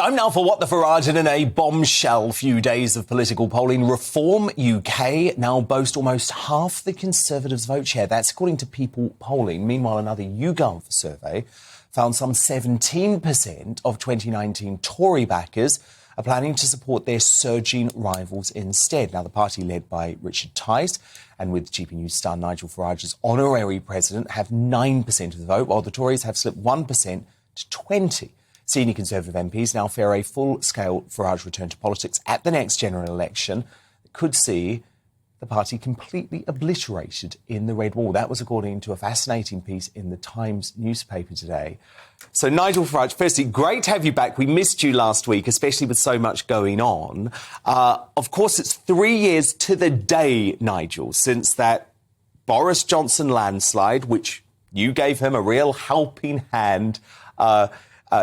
Time now for What the Farage in a bombshell few days of political polling. Reform UK now boast almost half the Conservatives' vote share. That's according to People polling. Meanwhile, another YouGov survey found some 17% of 2019 Tory backers are planning to support their surging rivals instead. Now, the party led by Richard Tice and with GBNews star Nigel Farage as honorary president have 9% of the vote, while the Tories have slipped 1% to 20%. Senior Conservative MPs now fear a full-scale Farage return to politics at the next general election that could see the party completely obliterated in the Red Wall. That was according to a fascinating piece in the Times newspaper today. So, Nigel Farage, firstly, great to have you back. We missed you last week, especially with so much going on. Of course, it's 3 years to the day, Nigel, since that Boris Johnson landslide, which you gave him a real helping hand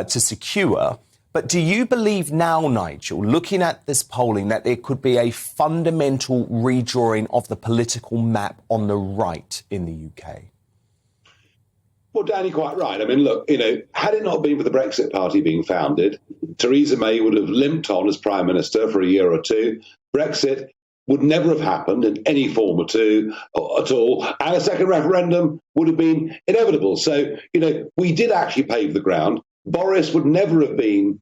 to secure. But do you believe now, Nigel, looking at this polling, that there could be a fundamental redrawing of the political map on the right in the UK? Well, Danny, quite right. I mean, look, had it not been for the Brexit Party being founded, Theresa May would have limped on as Prime Minister for a year or two. Brexit would never have happened in any form at all, and a second referendum would have been inevitable. So, we did actually pave the ground. Boris would never have been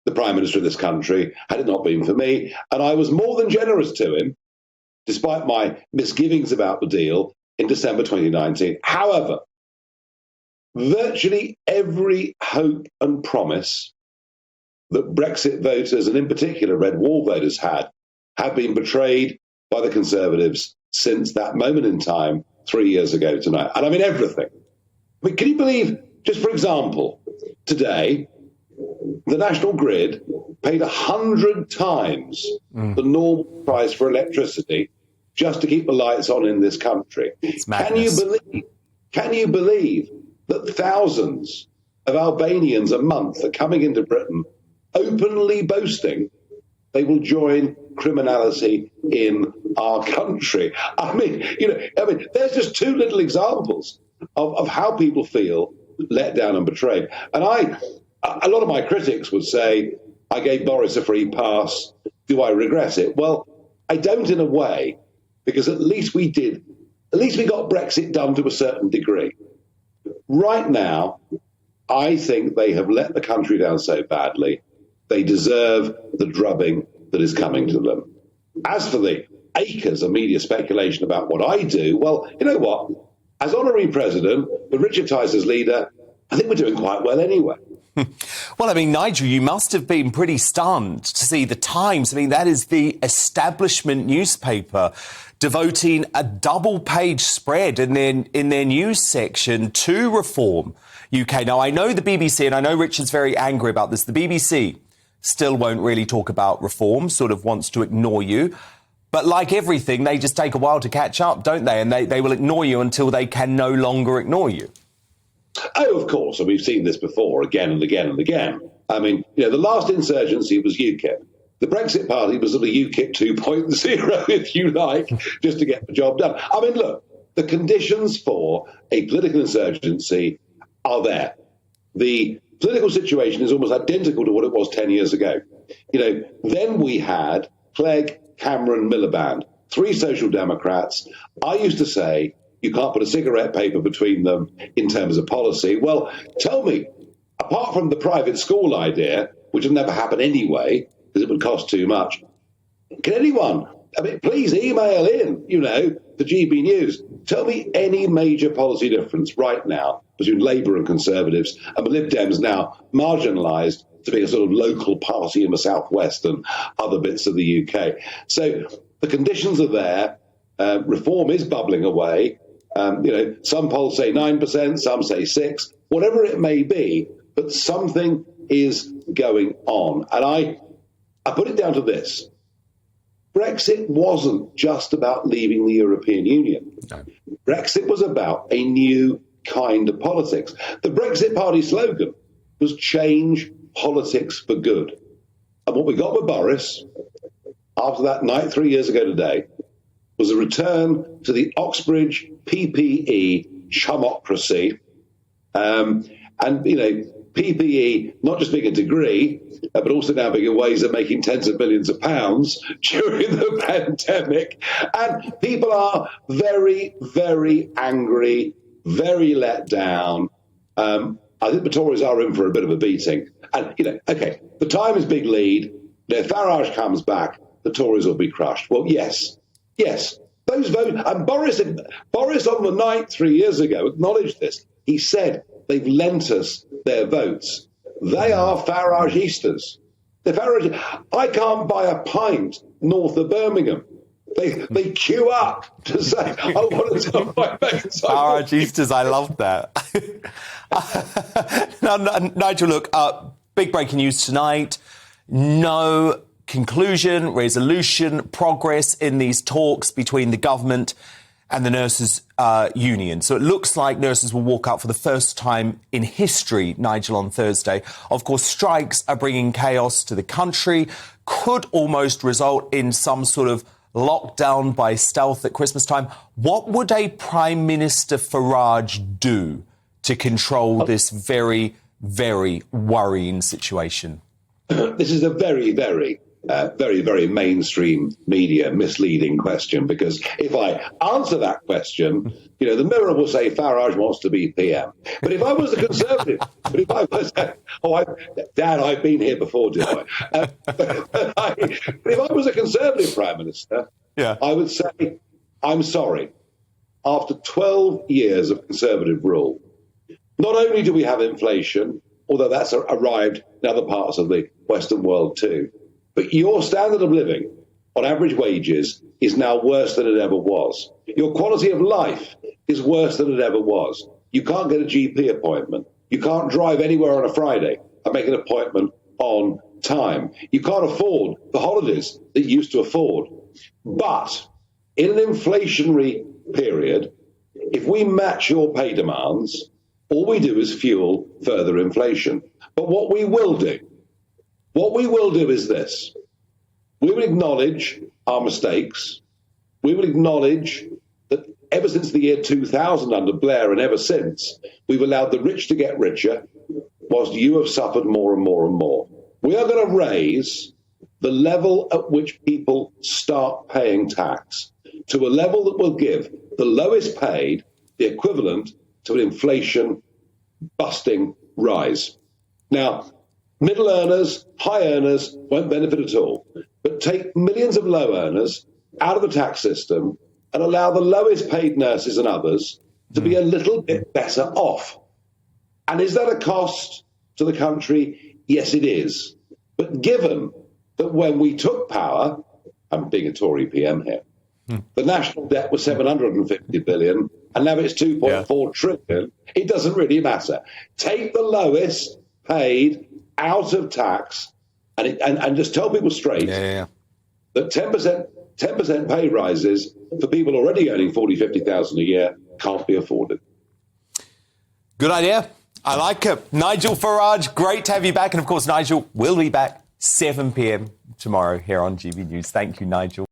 the Prime Minister of this country had it not been for me. And I was more than generous to him, despite my misgivings about the deal in December 2019. However, virtually every hope and promise that Brexit voters, and in particular Red Wall voters, had have been betrayed by the Conservatives since that moment in time 3 years ago tonight. And I mean everything. I mean, can you believe, just for example, today, the National Grid paid 100 times the normal price for electricity just to keep the lights on in this country. Can you believe that thousands of Albanians a month are coming into Britain openly boasting they will join criminality in our country? I mean, there's just two little examples of how people feel let down and betrayed. And a lot of my critics would say, I gave Boris a free pass. Do I regret it? Well, I don't in a way, because at least we got Brexit done to a certain degree. Right now, I think they have let the country down so badly, they deserve the drubbing that is coming to them. As for the acres of media speculation about what I do, well, you know what? As honorary president, with Richard Tice as leader, I think we're doing quite well anyway. Well, I mean, Nigel, you must have been pretty stunned to see the Times. I mean, that is the establishment newspaper devoting a double-page spread in their news section to Reform UK. Now, I know the BBC, and I know Richard's very angry about this, the BBC still won't really talk about reform, sort of wants to ignore you. But like everything, they just take a while to catch up, don't they? And they will ignore you until they can no longer ignore you. Oh, of course. And we've seen this before again and again and again. I mean, the last insurgency was UKIP. The Brexit Party was sort of UKIP 2.0, if you like, just to get the job done. I mean, look, the conditions for a political insurgency are there. The political situation is almost identical to what it was 10 years ago. Then we had Clegg, Cameron, Miliband, three Social Democrats. I used to say you can't put a cigarette paper between them in terms of policy. Well, tell me, apart from the private school idea, which will never happen anyway, because it would cost too much, can anyone, please email in, to GBNews. Tell me any major policy difference right now between Labour and Conservatives and the Lib Dems now marginalised to be a sort of local party in the southwest and other bits of the UK. So the conditions are there. Reform is bubbling away. Some polls say 9%, some say 6%, whatever it may be, but something is going on. And I put it down to this. Brexit wasn't just about leaving the European Union. No. Brexit was about a new kind of politics. The Brexit Party slogan was change politics for good. And what we got with Boris, after that night 3 years ago today, was a return to the Oxbridge PPE chumocracy. PPE not just being a degree, but also now being ways of making tens of millions of pounds during the pandemic. And people are very, very angry, very let down. I think the Tories are in for a bit of a beating. And, OK, the time is big lead. If Farage comes back, the Tories will be crushed. Well, yes. Those votes, and Boris on the night 3 years ago acknowledged this. He said they've lent us their votes. They are Farage-istas. They're Farage. I can't buy a pint north of Birmingham. They queue up to say, I want to tell my mates. Farage-istas, I love that. Now, Nigel, look, big breaking news tonight. No conclusion, resolution, progress in these talks between the government and the nurses' union. So it looks like nurses will walk out for the first time in history, Nigel, on Thursday. Of course, strikes are bringing chaos to the country, could almost result in some sort of lockdown by stealth at Christmas time. What would a Prime Minister Farage do to control this very, very worrying situation? This is a very, very mainstream media misleading question, because if I answer that question, the Mirror will say Farage wants to be PM. But if I was a Conservative, Dad, I've been here before, did I? If I was a Conservative Prime Minister, I would say, I'm sorry, after 12 years of Conservative rule, not only do we have inflation, although that's arrived in other parts of the Western world too, but your standard of living on average wages is now worse than it ever was. Your quality of life is worse than it ever was. You can't get a GP appointment. You can't drive anywhere on a Friday and make an appointment on time. You can't afford the holidays that you used to afford. But in an inflationary period, if we match your pay demands, all we do is fuel further inflation. But what we will do is this. We will acknowledge our mistakes. We will acknowledge that ever since the year 2000 under Blair and ever since, we've allowed the rich to get richer whilst you have suffered more and more and more. We are going to raise the level at which people start paying tax to a level that will give the lowest paid the equivalent to an inflation-busting rise. Now, middle earners, high earners won't benefit at all. But take millions of low earners out of the tax system and allow the lowest paid nurses and others to be a little bit better off. And is that a cost to the country? Yes, it is. But given that when we took power, I'm being a Tory PM here, the national debt was 750 billion and now it's 2.4 trillion, it doesn't really matter. Take the lowest paid out of tax and just tell people straight that 10% pay rises for people already earning 40, 50,000 a year can't be afforded. Good idea. I like it. Nigel Farage, great to have you back. And of course, Nigel will be back 7 p.m. tomorrow here on GB News. Thank you, Nigel.